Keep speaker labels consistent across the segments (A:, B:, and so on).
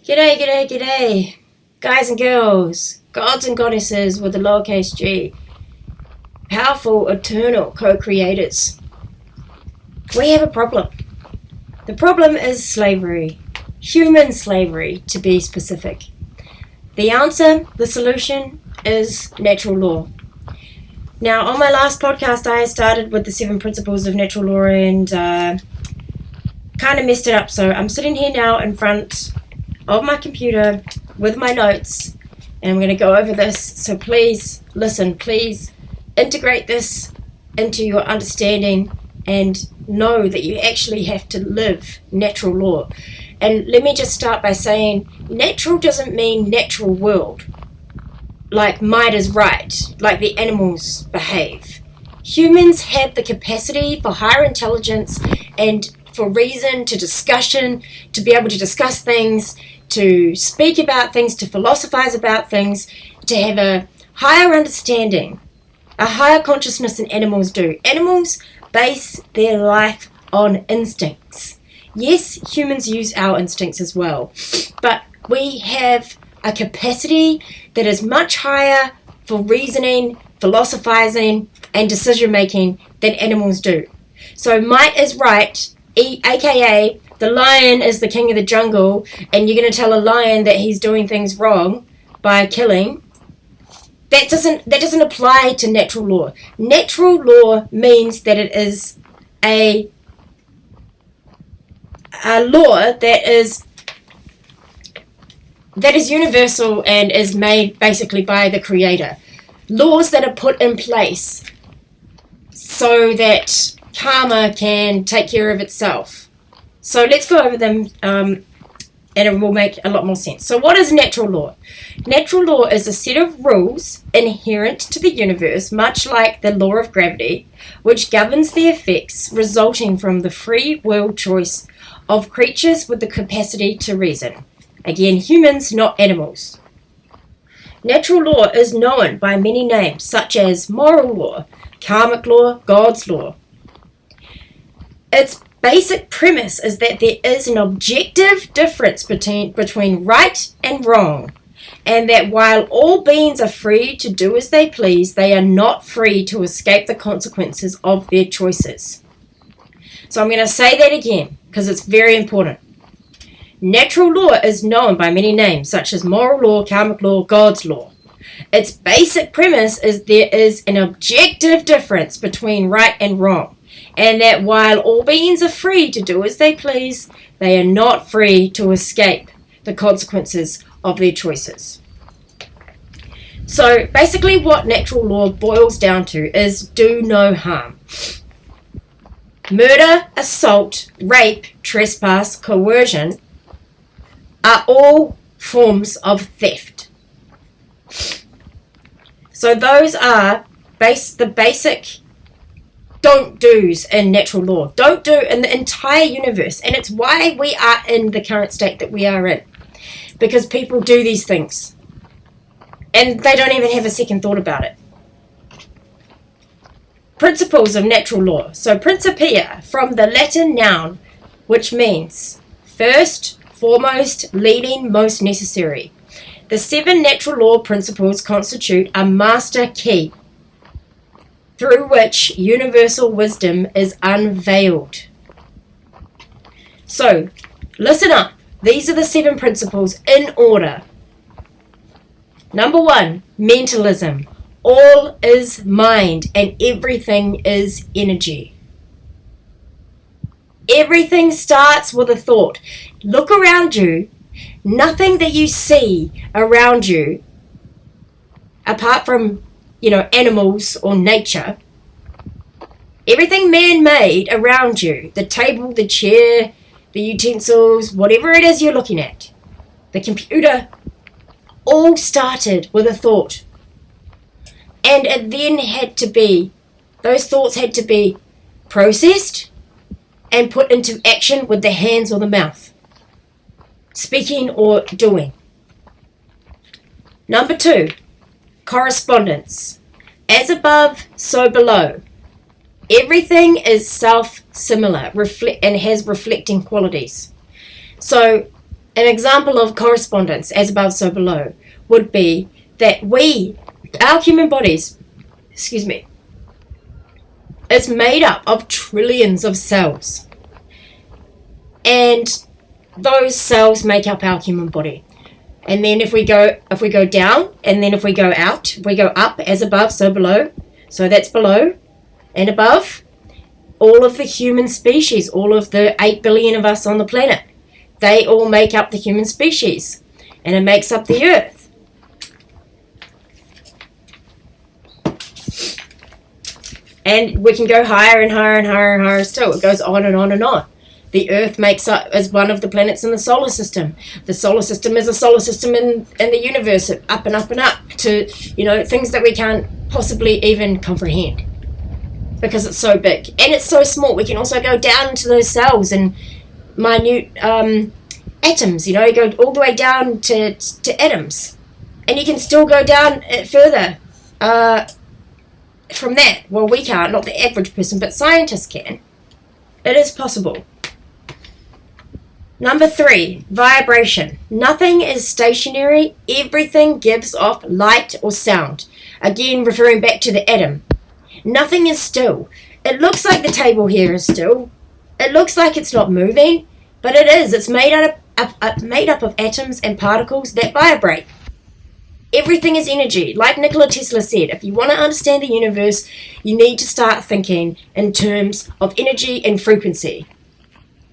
A: G'day, g'day, g'day, guys and girls, gods and goddesses with a lowercase g, powerful, eternal co-creators. We have a problem. The problem is slavery, human slavery to be specific. The answer, the solution, is natural law. Now, on my last podcast, I started with the 7 principles of natural law and kind of messed it up. So I'm sitting here now in front of my computer with my notes, and I'm going to go over this. So please listen, please integrate this into your understanding and know that you actually have to live natural law. And let me just start by saying natural doesn't mean natural world, like might is right, like the animals behave. Humans have the capacity for higher intelligence and for reason, to discussion, to be able to discuss things, to speak about things, to philosophize about things, to have a higher understanding, a higher consciousness than animals do. Animals base their life on instincts. Yes, humans use our instincts as well, but we have a capacity that is much higher for reasoning, philosophizing, and decision-making than animals do. So might is right, aka the lion is the king of the jungle, and you're going to tell a lion that he's doing things wrong by killing. That doesn't apply to natural law. Natural law means that it is a law that is universal and is made basically by the creator. Laws that are put in place so that karma can take care of itself. So let's go over them and it will make a lot more sense. So what is natural law? Natural law is a set of rules inherent to the universe, much like the law of gravity, which governs the effects resulting from the free will choice of creatures with the capacity to reason. Again, humans, not animals. Natural law is known by many names, such as moral law, karmic law, God's law. Its basic premise is that there is an objective difference between right and wrong, and that while all beings are free to do as they please, they are not free to escape the consequences of their choices. So I'm going to say that again, because it's very important. Natural law is known by many names, such as moral law, karmic law, God's law. Its basic premise is there is an objective difference between right and wrong, and that while all beings are free to do as they please, they are not free to escape the consequences of their choices. So basically what natural law boils down to is do no harm. Murder, assault, rape, trespass, coercion are all forms of theft. So those are the basic don't do's in natural law. Don't do in the entire universe. And it's why we are in the current state that we are in. Because people do these things. And they don't even have a second thought about it. Principles of natural law. So principia, from the Latin noun, which means first, foremost, leading, most necessary. The 7 natural law principles constitute a master key through which universal wisdom is unveiled. So, listen up. These are the 7 principles in order. Number 1, mentalism. All is mind and everything is energy. Everything starts with a thought. Look around you. Nothing that you see around you, apart from, animals or nature, everything man-made around you, the table, the chair, the utensils, whatever it is you're looking at, the computer, all started with a thought. And it then those thoughts had to be processed and put into action with the hands or the mouth, speaking or doing. Number 2, correspondence. As above, so below. Everything is self-similar and has reflecting qualities. So An example of correspondence, as above, so below, would be that our human bodies, is made up of trillions of cells. And those cells make up our human body. And then if we go down, and then if we go out, we go up, as above, so below. So that's below and above. All of the human species, all of the 8 billion of us on the planet, they all make up the human species. And it makes up the earth. And we can go higher and higher and higher and higher still. It goes on and on and on. The earth makes up as one of the planets in the solar system. The solar system is a solar system in the universe, up and up and up to, things that we can't possibly even comprehend because it's so big. And it's so small. We can also go down into those cells and minute atoms, you go all the way down to atoms. And you can still go down further from that. Well, we can't, not the average person, but scientists can. It is possible. Number 3, vibration. Nothing is stationary. Everything gives off light or sound. Again, referring back to the atom. Nothing is still. It looks like the table here is still. It looks like it's not moving, but it is. It's made up of atoms and particles that vibrate. Everything is energy. Like Nikola Tesla said, if you want to understand the universe, you need to start thinking in terms of energy and frequency.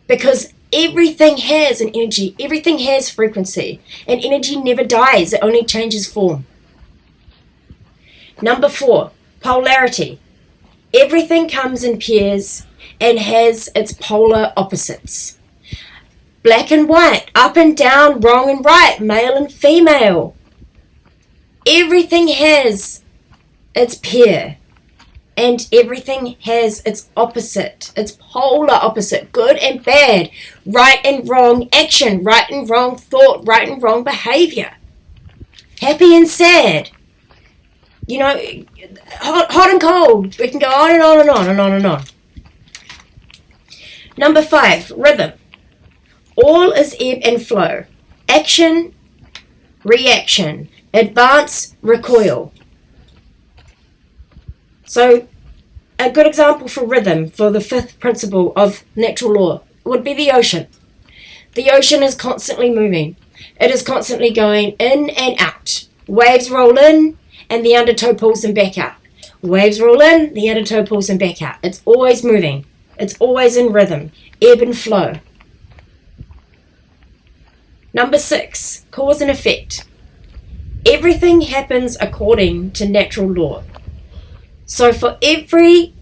A: Because everything has an energy. Everything has frequency. And energy never dies. It only changes form. Number 4, polarity. Everything comes in pairs and has its polar opposites. Black and white, up and down, wrong and right, male and female. Everything has its pair. And everything has its opposite, its polar opposite, good and bad, right and wrong action, right and wrong thought, right and wrong behavior, happy and sad, hot and cold. We can go on and on and on and on and on. Number 5, rhythm. All is ebb and flow, action, reaction, advance, recoil. So, a good example for rhythm, for the 5th principle of natural law, would be the ocean. The ocean is constantly moving. It is constantly going in and out. Waves roll in, and the undertow pulls them back out. Waves roll in, the undertow pulls them back out. It's always moving. It's always in rhythm, ebb and flow. Number 6, cause and effect. Everything happens according to natural law. So for every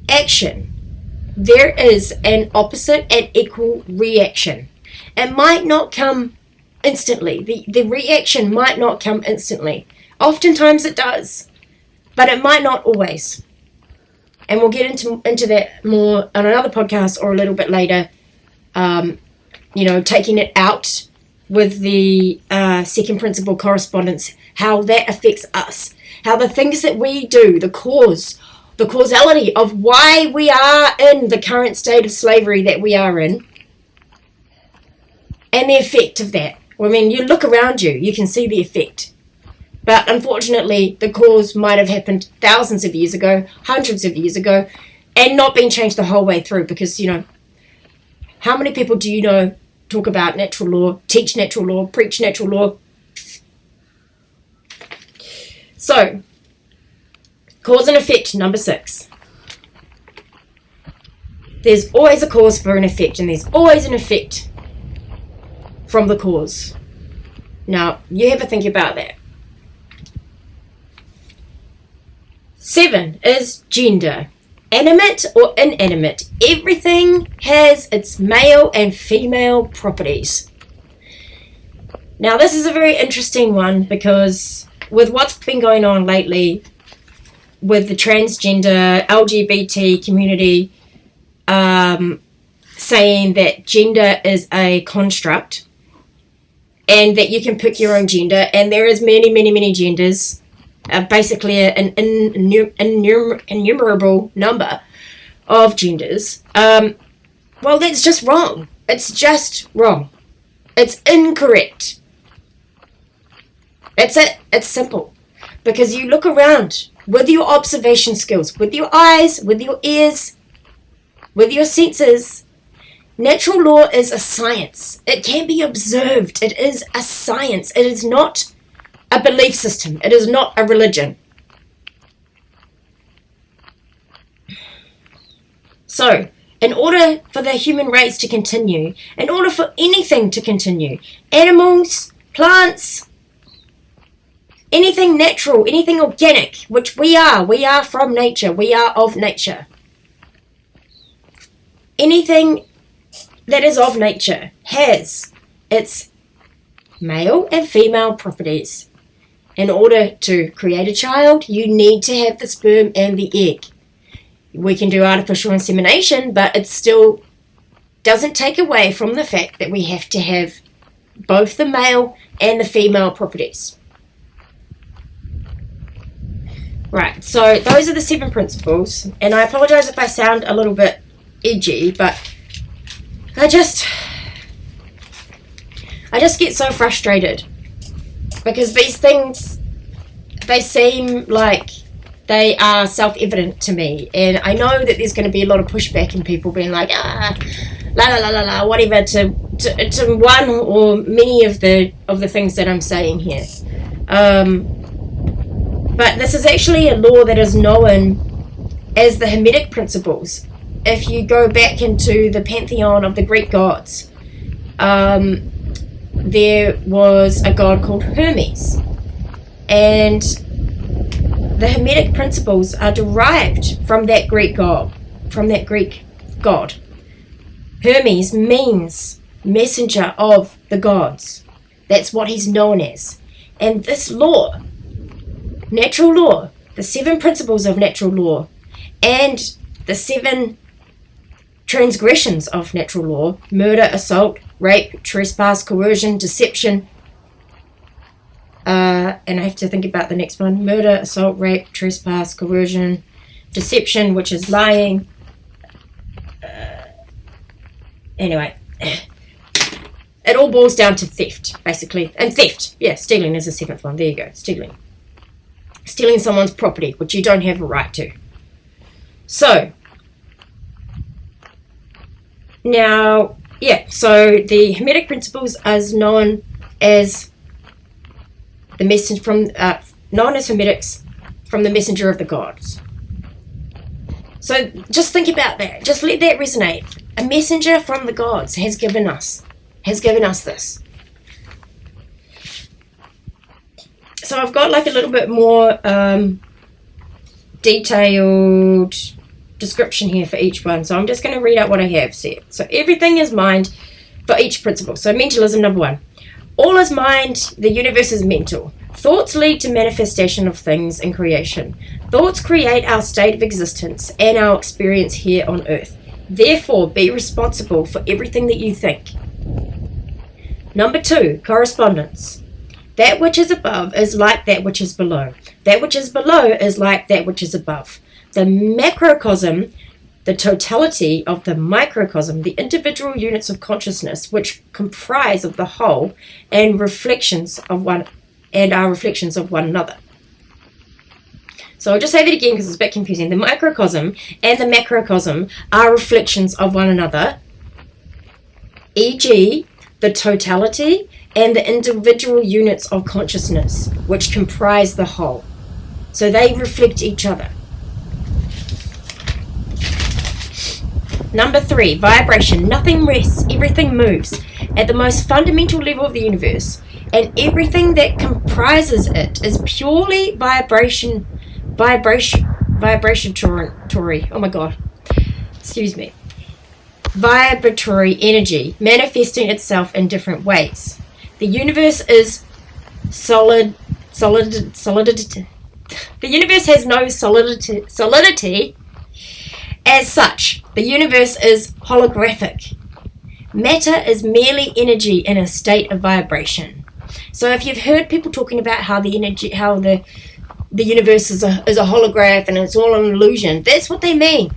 A: action, there is an opposite and equal reaction. It might not come instantly. The reaction might not come instantly. Oftentimes it does, but it might not always. And we'll get into that more on another podcast or a little bit later, taking it out with the 2nd principle correspondence, how that affects us. How the things that we do, the causality of why we are in the current state of slavery that we are in, and the effect of that. I mean, you look around you, you can see the effect. But unfortunately, the cause might have happened thousands of years ago, hundreds of years ago, and not been changed the whole way through. Because, how many people do you know talk about natural law, teach natural law, preach natural law? So, cause and effect, number 6. There's always a cause for an effect, and there's always an effect from the cause. Now, you have a think about that. 7 is gender. Animate or inanimate, everything has its male and female properties. Now, this is a very interesting one because with what's been going on lately with the transgender LGBT community saying that gender is a construct and that you can pick your own gender, and there is many genders, basically an innumerable number of genders. Well, that's just wrong. It's just wrong. It's incorrect. That's it. It's simple. Because you look around with your observation skills, with your eyes, with your ears, with your senses. Natural law is a science. It can be observed. It is a science. It is not a belief system. It is not a religion. So, in order for the human race to continue, in order for anything to continue, animals, plants, anything natural, anything organic, which we are from nature, we are of nature. Anything that is of nature has its male and female properties. In order to create a child, you need to have the sperm and the egg. We can do artificial insemination, but it still doesn't take away from the fact that we have to have both the male and the female properties. Right, so those are the 7 principles, and I apologize if I sound a little bit edgy, but I just get so frustrated because these things, they seem like they are self-evident to me, and I know that there's going to be a lot of pushback and people being like, la la la la la, whatever, to one or many of the things that I'm saying here. But this is actually a law that is known as the Hermetic principles. If you go back into the pantheon of the Greek gods, there was a god called Hermes, and the Hermetic principles are derived from that Greek god. Hermes means messenger of the gods. That's what he's known as. And this law, natural law, the 7 principles of natural law, and the 7 transgressions of natural law, murder, assault, rape, trespass, coercion, deception, and I have to think about the next one, murder, assault, rape, trespass, coercion, deception, which is lying. Anyway, it all boils down to theft, basically. And theft, yeah, stealing is the 7th one. There you go, stealing. Stealing someone's property, which you don't have a right to. So, now, yeah, so the Hermetic principles is known as the message from, known as Hermetics, from the messenger of the gods. So just think about that. Just let that resonate. A messenger from the gods has given us this. So I've got like a little bit more detailed description here for each one. So I'm just going to read out what I have said. So everything is mind for each principle. So mentalism, number 1. All is mind, the universe is mental. Thoughts lead to manifestation of things in creation. Thoughts create our state of existence and our experience here on earth. Therefore, be responsible for everything that you think. Number 2, correspondence. That which is above is like that which is below. That which is below is like that which is above. The macrocosm, the totality of the microcosm, the individual units of consciousness which comprise of the whole and reflections of one and are reflections of one another. So I'll just say that again because it's a bit confusing. The microcosm and the macrocosm are reflections of one another, e.g., the totality and the individual units of consciousness which comprise the whole. So they reflect each other. Number 3, vibration. Nothing rests, everything moves at the most fundamental level of the universe, and everything that comprises it is purely vibratory. Oh my god. Excuse me. Vibratory energy manifesting itself in different ways. The universe is solidity. The universe has no solidity as such. The universe is holographic. Matter is merely energy in a state of vibration. So if you've heard people talking about how the universe is a holograph and it's all an illusion, that's what they mean.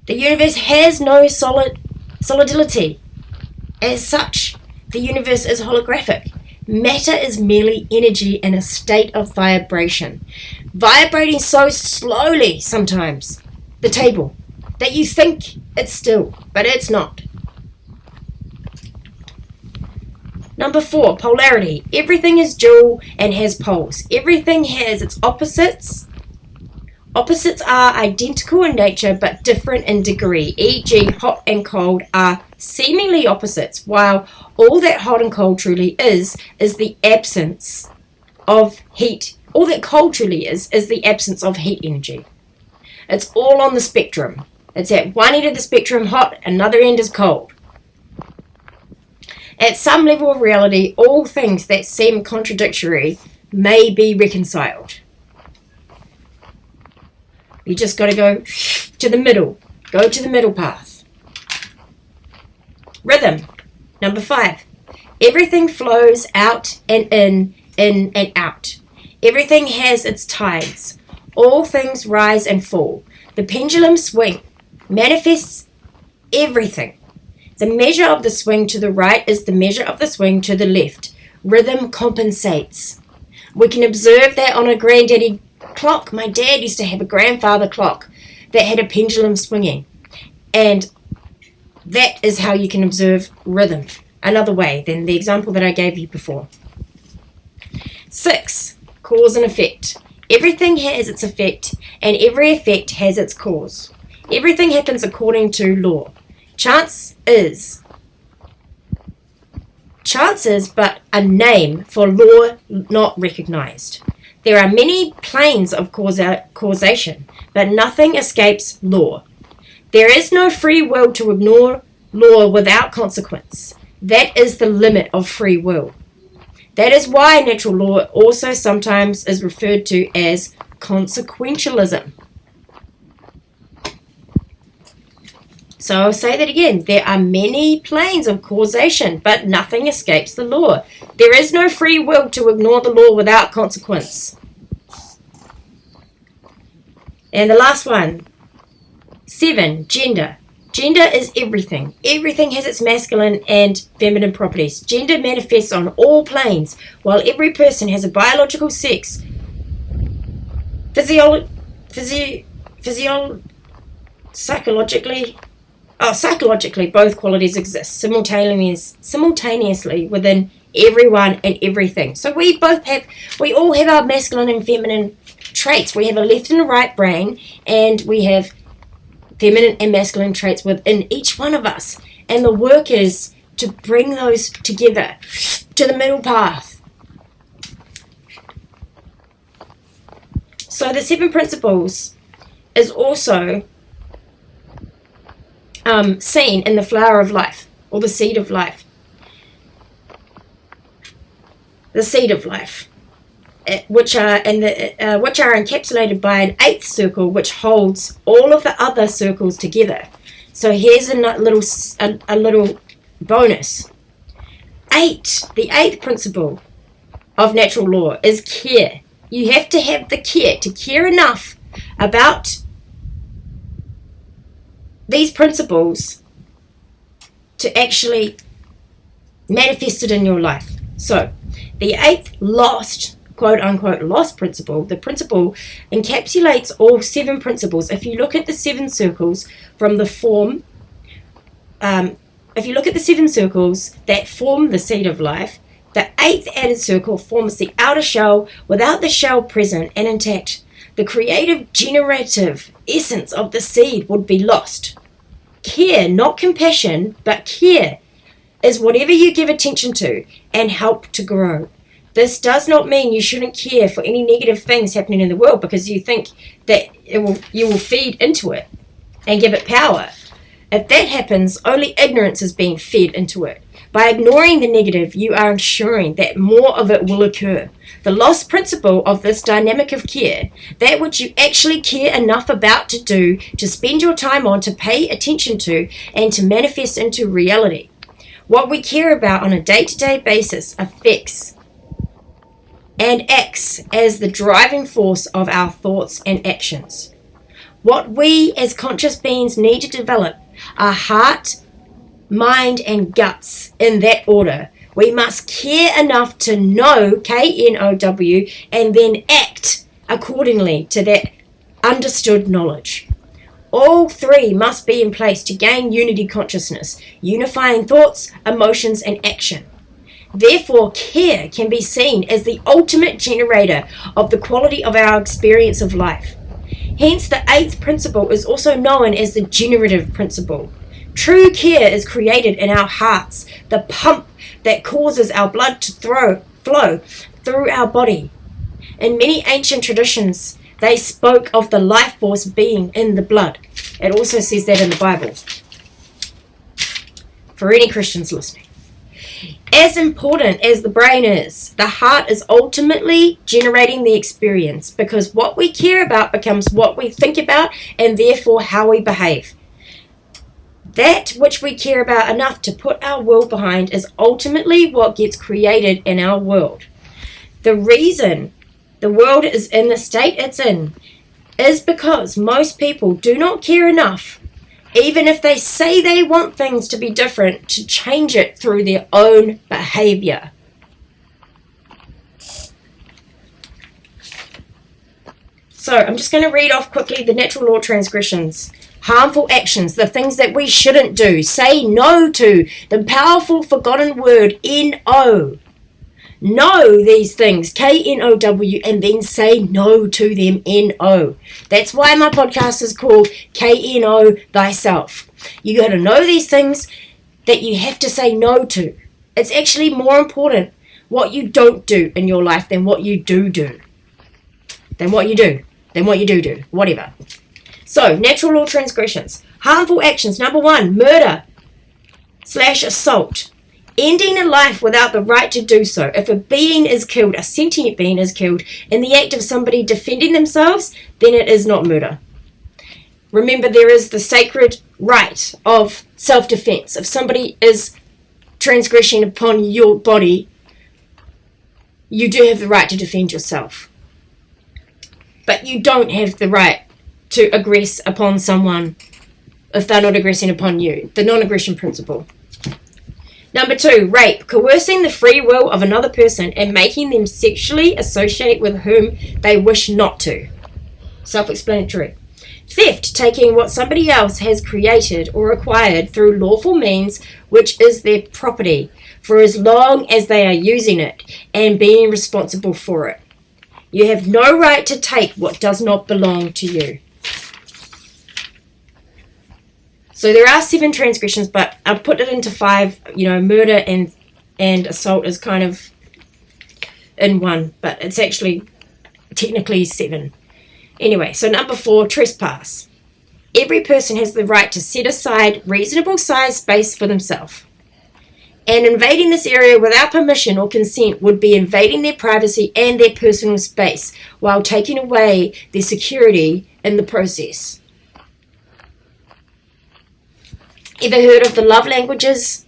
A: The universe has no solidity as such. The universe is holographic. Matter is merely energy in a state of vibration. Vibrating so slowly sometimes, the table, that you think it's still, but it's not. Number 4, polarity. Everything is dual and has poles. Everything has its opposites. Opposites are identical in nature but different in degree, e.g. hot and cold are seemingly opposites, while all that hot and cold truly is the absence of heat. All that cold truly is the absence of heat energy. It's all on the spectrum. It's at one end of the spectrum hot, another end is cold. At some level of reality, all things that seem contradictory may be reconciled. You just got to go to the middle. Go to the middle path. Rhythm. Number 5. Everything flows out and in and out. Everything has its tides. All things rise and fall. The pendulum swing manifests everything. The measure of the swing to the right is the measure of the swing to the left. Rhythm compensates. We can observe that on a granddaddy clock. My dad used to have a grandfather clock that had a pendulum swinging. And that is how you can observe rhythm. Another way than the example that I gave you before. 6. Cause and effect. Everything has its effect, and every effect has its cause. Everything happens according to law. Chance is but a name for law not recognized. There are many planes of causation, but nothing escapes law. There is no free will to ignore law without consequence. That is the limit of free will. That is why natural law also sometimes is referred to as consequentialism. So I'll say that again. There are many planes of causation, but nothing escapes the law. There is no free will to ignore the law without consequence. And the last one, 7, gender. Gender is everything. Everything has its masculine and feminine properties. Gender manifests on all planes, while every person has a biological sex. Psychologically, both qualities exist simultaneously within everyone and everything. So we all have our masculine and feminine traits. We have a left and a right brain, and we have feminine and masculine traits within each one of us. And the work is to bring those together to the middle path. So the 7 principles is also seen in the flower of life, or the seed of life. The seed of life, which are encapsulated by an 8th circle, which holds all of the other circles together. So here's a little bonus. 8, the 8th principle of natural law is care. You have to have the care, to care enough about these principles to actually manifest it in your life. So, the 8th lost, quote unquote, lost principle, the principle encapsulates all 7 principles. If you look at the 7 circles from the form, if you look at the 7 circles that form the seed of life, the 8th added circle forms the outer shell without the shell present and intact. The creative, generative essence of the seed would be lost. Care, not compassion, but care, is whatever you give attention to and help to grow. This does not mean you shouldn't care for any negative things happening in the world because you think that you will feed into it and give it power. If that happens, only ignorance is being fed into it. By ignoring the negative, you are ensuring that more of it will occur. The lost principle of this dynamic of care, that which you actually care enough about to do, to spend your time on, to pay attention to, and to manifest into reality. What we care about on a day-to-day basis affects and acts as the driving force of our thoughts and actions. What we as conscious beings need to develop are heart, mind, and guts in that order, We must care enough to know, K-N-O-W, and then act accordingly to that understood knowledge. All three must be in place to gain unity consciousness, unifying thoughts, emotions, and action. Therefore, care can be seen as the ultimate generator of the quality of our experience of life. Hence, the eighth principle is also known as the generative principle. True care is created in our hearts, the pump that causes our blood to flow through our body. In many ancient traditions, they spoke of the life force being in the blood. It also says that in the Bible. For any Christians listening. As important as the brain is, the heart is ultimately generating the experience, because what we care about becomes what we think about and therefore how we behave. That which we care about enough to put our will behind is ultimately what gets created in our world. The reason the world is in the state it's in is because most people do not care enough, even if they say they want things to be different, to change it through their own behavior. So I'm just going to read off quickly the natural law transgressions. Harmful actions, the things that we shouldn't do, say no to, the powerful forgotten word N-O. Know these things, K-N-O-W, and then say no to them, N-O. That's why my podcast is called K-N-O Thyself. You got to know these things that you have to say no to. It's actually more important what you don't do in your life than what you do. Whatever. So, natural law transgressions. Harmful actions. Number 1, murder/assault. Ending a life without the right to do so. If a being is killed, a sentient being is killed, in the act of somebody defending themselves, then it is not murder. Remember, there is the sacred right of self-defense. If somebody is transgressing upon your body, you do have the right to defend yourself. But you don't have the right to aggress upon someone if they're not aggressing upon you. The non-aggression principle. Number 2, rape, coercing the free will of another person and making them sexually associate with whom they wish not to. Self-explanatory. Theft, taking what somebody else has created or acquired through lawful means, which is their property, for as long as they are using it and being responsible for it. You have no right to take what does not belong to you. So there are 7 transgressions, but I've put it into 5. Murder and assault is kind of in one, but it's actually technically 7. Anyway, so number 4, trespass. Every person has the right to set aside reasonable sized space for themselves. And invading this area without permission or consent would be invading their privacy and their personal space while taking away their security in the process. Ever heard of the love languages?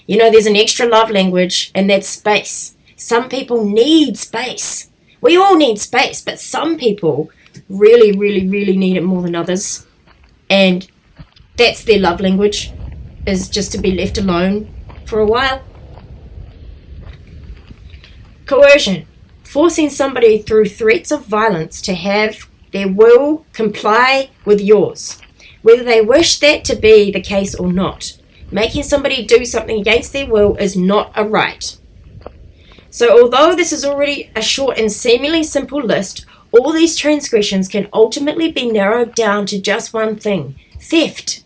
A: There's an extra love language, and that's space. Some people need space. We all need space, but some people really, really, really need it more than others. And that's their love language, is just to be left alone for a while. Coercion, forcing somebody through threats of violence to have their will comply with yours, whether they wish that to be the case or not. Making somebody do something against their will is not a right. So although this is already a short and seemingly simple list, all these transgressions can ultimately be narrowed down to just one thing: theft.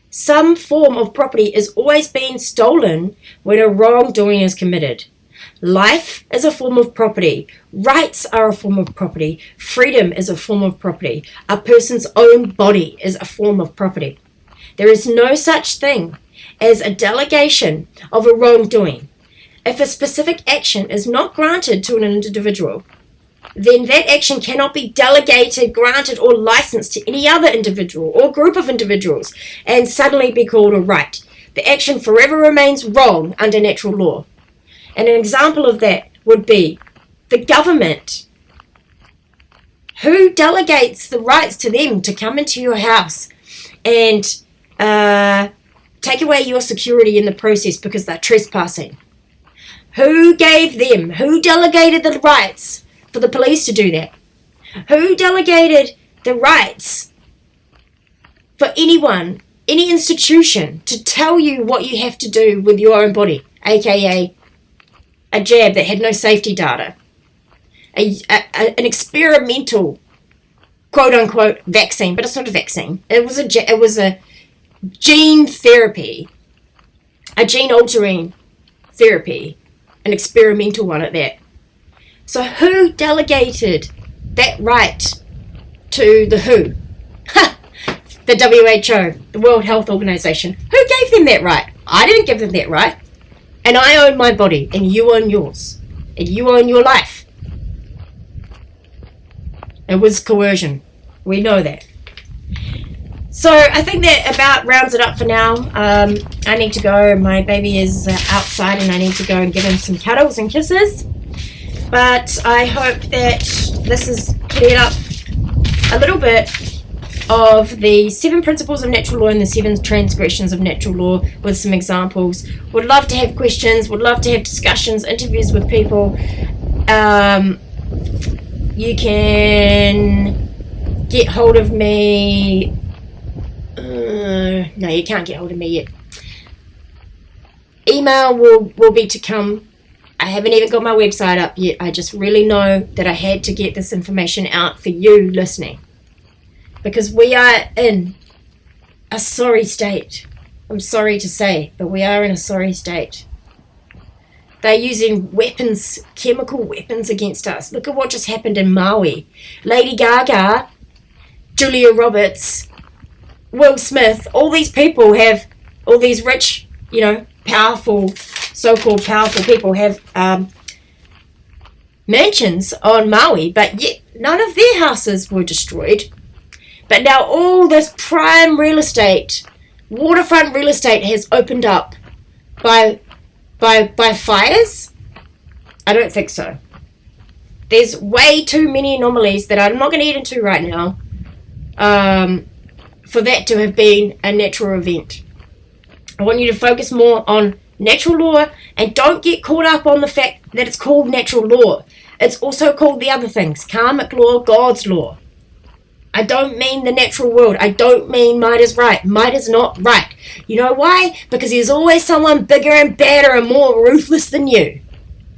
A: Some form of property is always being stolen when a wrongdoing is committed. Life is a form of property. Rights are a form of property. Freedom is a form of property. A person's own body is a form of property. There is no such thing as a delegation of a wrongdoing. If a specific action is not granted to an individual, then that action cannot be delegated, granted, or licensed to any other individual or group of individuals and suddenly be called a right. The action forever remains wrong under natural law. And an example of that would be the government. Who delegates the rights to them to come into your house and take away your security in the process because they're trespassing? Who gave them? Who delegated the rights for the police to do that? Who delegated the rights for anyone, any institution, to tell you what you have to do with your own body, aka a jab that had no safety data, an experimental, quote-unquote, vaccine, but it's not a vaccine. It was a gene therapy, a gene-altering therapy, an experimental one at that. So who delegated that right to the WHO? The WHO, the World Health Organization. Who gave them that right? I didn't give them that right. And I own my body, and you own yours. And you own your life. It was coercion. We know that. So I think that about rounds it up for now. I need to go. My baby is outside, and I need to go and give him some cuddles and kisses. But I hope that this has cleared up a little bit of the 7 principles of natural law and the 7 transgressions of natural law with some examples. Would love to have questions, would love to have discussions, interviews with people. You can get hold of me. No, you can't get hold of me yet. Email will be to come. I haven't even got my website up yet. I just really know that I had to get this information out for you listening. Because we are in a sorry state. I'm sorry to say, but we are in a sorry state. They're using weapons, chemical weapons against us. Look at what just happened in Maui. Lady Gaga, Julia Roberts, Will Smith, all these people have, all these rich, powerful, so-called powerful people have mansions on Maui, but yet none of their houses were destroyed. But now all this prime real estate, waterfront real estate has opened up by fires? I don't think so. There's way too many anomalies that I'm not going to get into right now for that to have been a natural event. I want you to focus more on natural law and don't get caught up on the fact that it's called natural law. It's also called the other things, karmic law, God's law. I don't mean the natural world. I don't mean might is right. Might is not right. You know why? Because there's always someone bigger and badder and more ruthless than you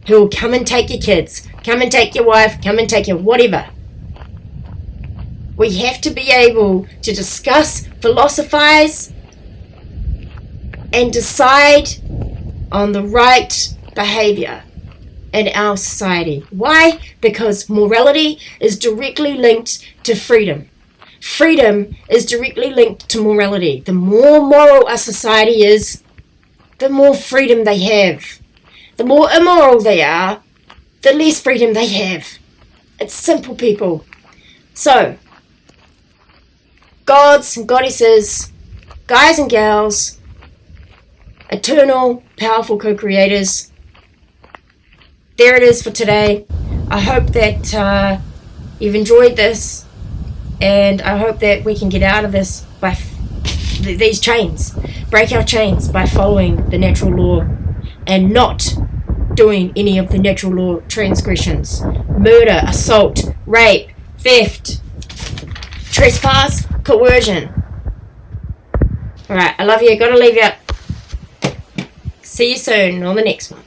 A: who will come and take your kids, come and take your wife, come and take your whatever. We have to be able to discuss, philosophize, and decide on the right behavior in our society. Why? Because morality is directly linked to freedom. Freedom is directly linked to morality. The more moral a society is, the more freedom they have. The more immoral they are, the less freedom they have. It's simple, people. So, gods and goddesses, guys and gals, eternal, powerful co-creators, there it is for today. I hope that you've enjoyed this, and I hope that we can get out of this by these chains, break our chains by following the natural law and not doing any of the natural law transgressions: murder, assault, rape, theft, trespass, coercion. Alright, I love you. Gotta leave you. See you soon on the next one.